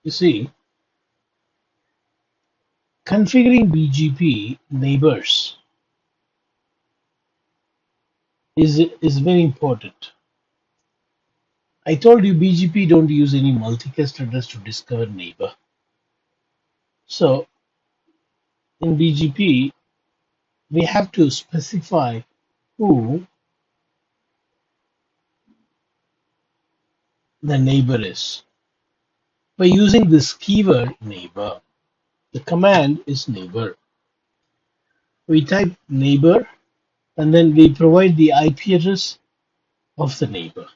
You see, configuring BGP neighbors is very important. I told you BGP don't use any multicast address to discover neighbor. So in BGP, we have to specify who the neighbor is. By using this keyword neighbor, the command is neighbor. We type neighbor and then we provide the IP address of the neighbor.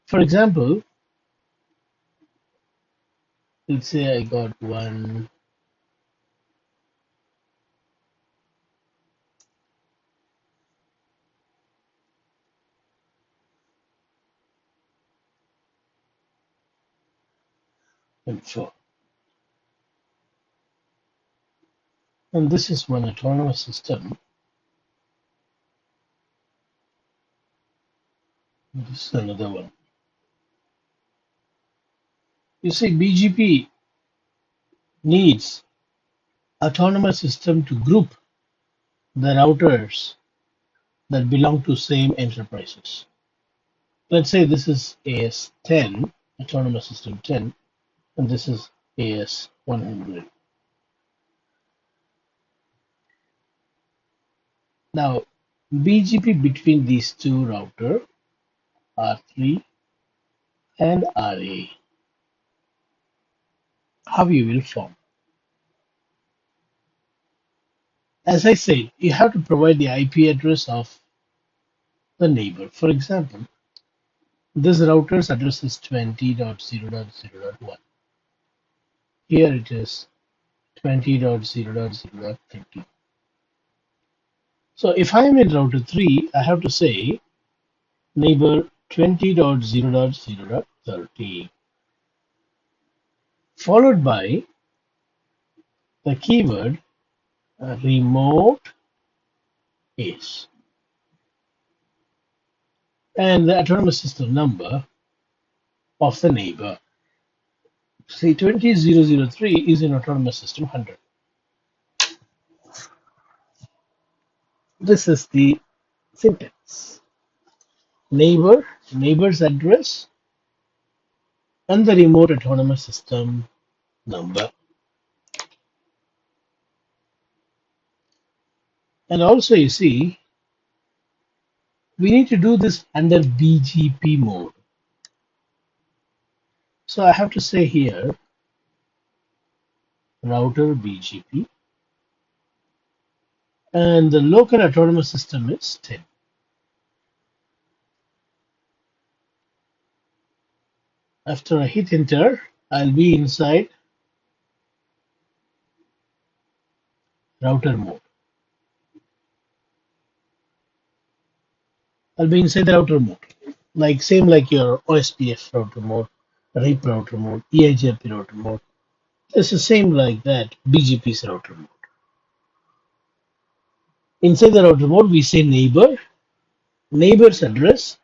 For example, let's say I got 1.4. And this is one autonomous system. This is another one. You see, BGP needs autonomous system to group the routers that belong to same enterprises. Let's say this is AS10, autonomous system 10, and this is AS100. Now, BGP between these two routers, R3 and RA, how you will form. As I said, you have to provide the IP address of the neighbor. For example, this router's address is 20.0.0.1. Here it is 20.0.0.30. So if I am in router 3, I have to say neighbor 20.0.0.30, followed by the keyword remote is and the autonomous system number of the neighbor. See, 20003 is in autonomous system 100. This is the syntax. Neighbor's address, and the remote autonomous system number. And also, you see, we need to do this under BGP mode. So I have to say here, router BGP, and the local autonomous system is 10. After I hit enter, I'll be inside router mode. I'll be inside the router mode, same like your OSPF router mode, RIP router mode, EIGRP router mode. It's the same like that, BGP's router mode. Inside the router mode, we say neighbor's address,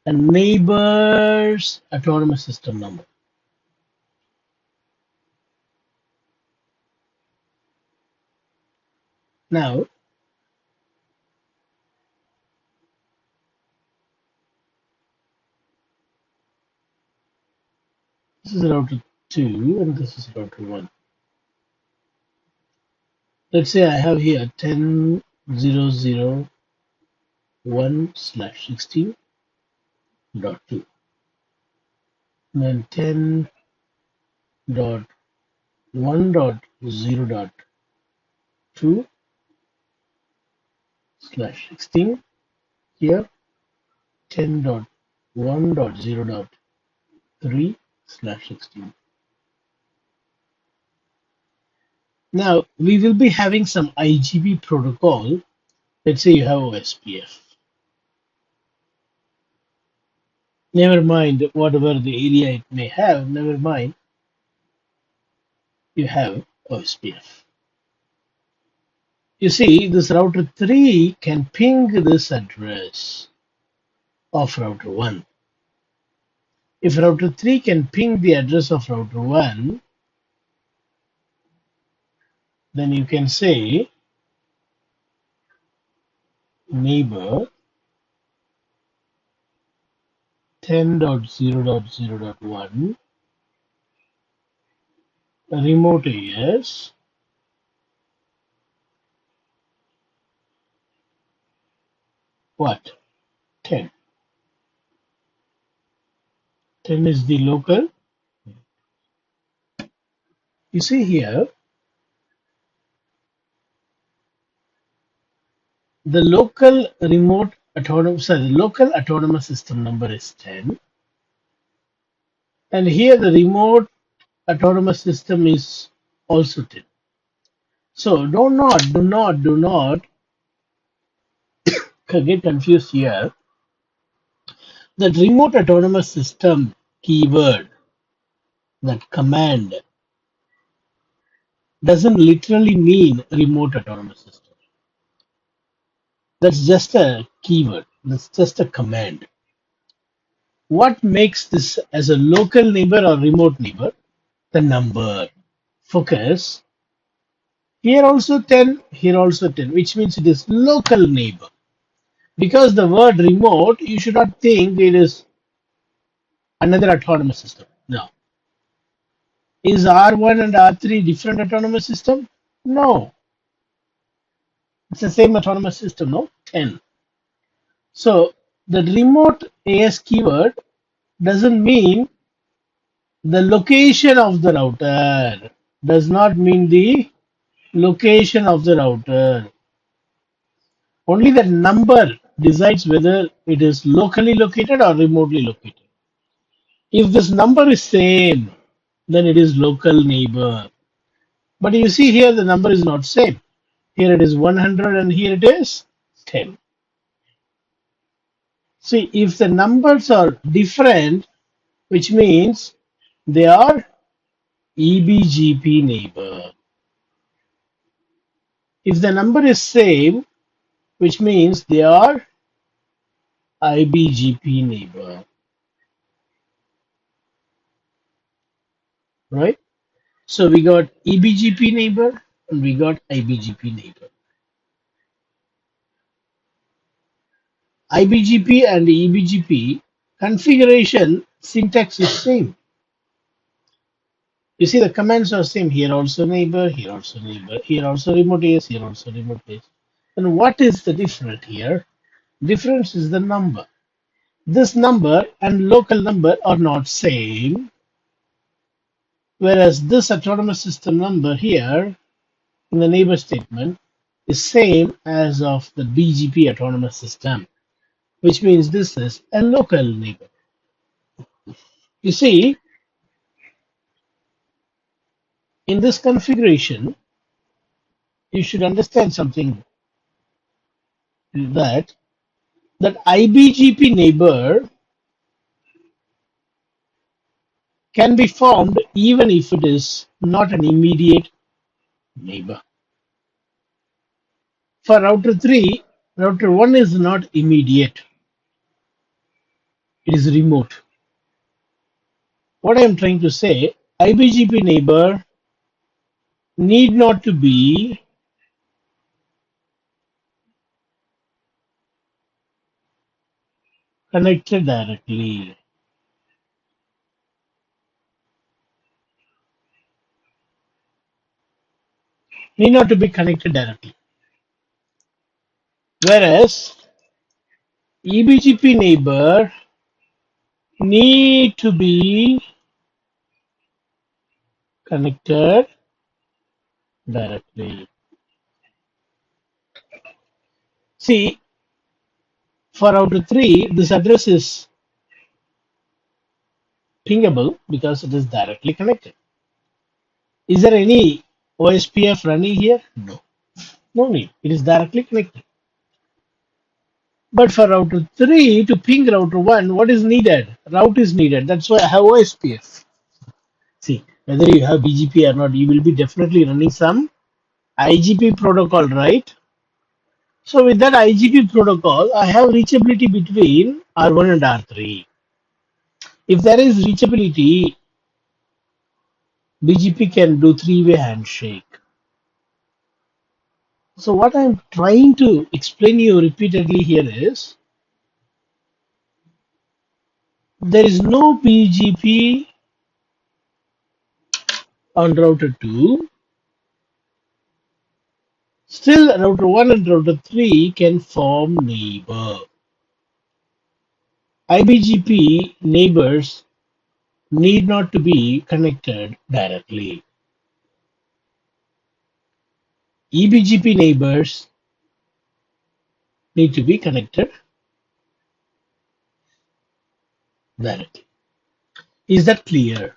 and neighbor's autonomous system number. Now, this is router 2 and this is router 1. Let's say I have here 10.0.0.1/16.2, and then 10.1.0.2/16, here 10.1.0.3/16. Now we will be having some IGP protocol. Let's say you have OSPF. Never mind whatever the area it may have, never mind, you have OSPF. You see, this router 3 can ping this address of router 1. If router 3 can ping the address of router 1, then you can say neighbor 10.0.0.1 remote AS what? 10. 10 is the local. You see here, the local autonomous system number is 10, and here the remote autonomous system is also 10. So do not get confused here. That remote autonomous system keyword, that command, doesn't literally mean remote autonomous system. That's just a keyword. That's just a command. What makes this as a local neighbor or remote neighbor? The number. Focus. Here also 10, here also 10, which means it is local neighbor. Because the word remote, you should not think it is another autonomous system. No. Is R1 and R3 different autonomous system? No. It's the same autonomous system, no? 10. So the remote AS keyword doesn't mean the location of the router. Does not mean the location of the router. Only the number decides whether it is locally located or remotely located. If this number is same, then it is local neighbor. But you see here the number is not same. Here it is 100 and here it is 10. See, if the numbers are different, which means they are EBGP neighbor. If the number is same, which means they are IBGP neighbor, right? So we got EBGP neighbor and we got IBGP neighbor. IBGP and EBGP configuration syntax is same. You see the commands are same. Here also neighbor, here also neighbor, here also remote AS, here also remote AS. And what is the difference here? Difference is the number. This number and local number are not same, whereas this autonomous system number here in the neighbor statement is same as of the BGP autonomous system, which means this is a local neighbor. You see, in this configuration, you should understand something, that IBGP neighbor can be formed even if it is not an immediate neighbor. For router 3, router 1 is not immediate, it is remote. What I am trying to say, IBGP neighbor need not to be connected directly. Need not to be connected directly. Whereas EBGP neighbor need to be connected directly. See, for router 3, this address is pingable because it is directly connected. Is there any OSPF running here? No. No need. It is directly connected. But for router 3 to ping router 1, what is needed? Route is needed. That's why I have OSPF. See, whether you have BGP or not, you will be definitely running some IGP protocol, right? So with that IGP protocol, I have reachability between R1 and R3. If there is reachability, BGP can do three-way handshake. So what I'm trying to explain you repeatedly here is there is no BGP on router 2. Still, router 1 and router 3 can form neighbor. IBGP neighbors need not to be connected directly. EBGP neighbors need to be connected directly. Is that clear?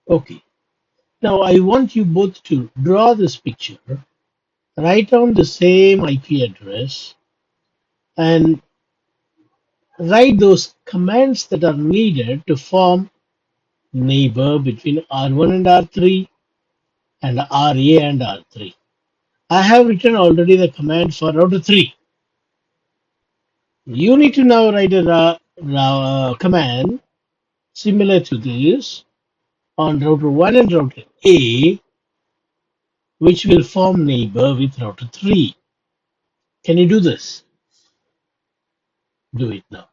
Okay. Now I want you both to draw this picture, write down the same IP address, and write those commands that are needed to form neighbor between R1 and R3 and RA and R3. I have written already the command for router 3. You need to now write a command similar to this on router 1 and router A, which will form neighbor with router 3. Can you do this? Do it now.